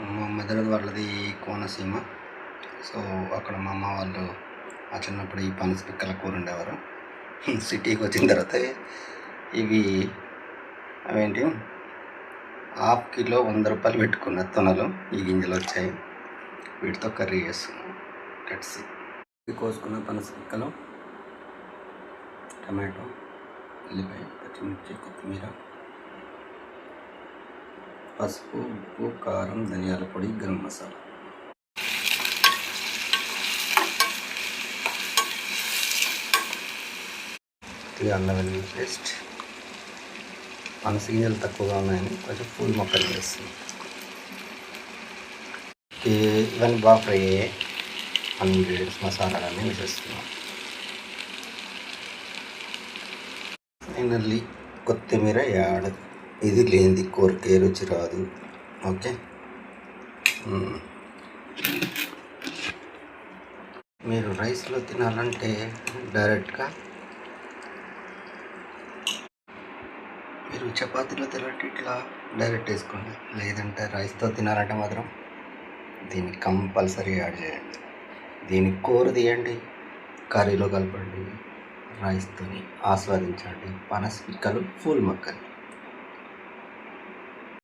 మా మదర్ వాళ్ళది కోనసీమ. సో అక్కడ మా అమ్మ వాళ్ళు ఆ చిన్నప్పుడు ఈ పనస పిక్కల కూర ఉండేవారు. సిటీకి వచ్చిన తర్వాత ఇవి అవేంటి హాఫ్ కిలో 100 రూపాయలు పెట్టుకున్న తొనలు ఈ గింజలు వచ్చాయి. వీటితో కర్రీ చేస్తున్నాం. కట్సి కోసుకున్న పనస పిక్కలు, టమాటో, ఉల్లిపాయ, పచ్చిమిర్చి, కొత్తిమీర, పసుపు, ఉప్పు, కారం, ధనియాల పొడి, గరం మసాలా. అల్లం వెల్లుల్లి పేస్ట్. పనస గింజలు తక్కువగా ఉన్నాయని కొంచెం పూల్ మొక్కలు వేస్తుంది. ఇవన్నీ బాగా ఫ్రై అయ్యాయి. అన్ని ఇంగ్రీడియంట్స్ మసాలాలన్నీ వేసేస్తున్నాం. ఫైనల్లీ కొత్తిమీర యాడ్. ఇది లేనిది కూరకే రుచి రాదు. ఓకే, మీరు రైస్లో తినాలంటే డైరెక్ట్గా, మీరు చపాతీలో తినాలంటే ఇట్లా డైరెక్ట్ వేసుకోండి. లేదంటే రైస్తో తినాలంటే మాత్రం దీన్ని కంపల్సరీ యాడ్ చేయండి. దీనికి కూర తీయండి, కర్రీలో కలపండి, రైస్తో ఆస్వాదించండి. పనస పిక్కలు, పూల్ మొక్కలు.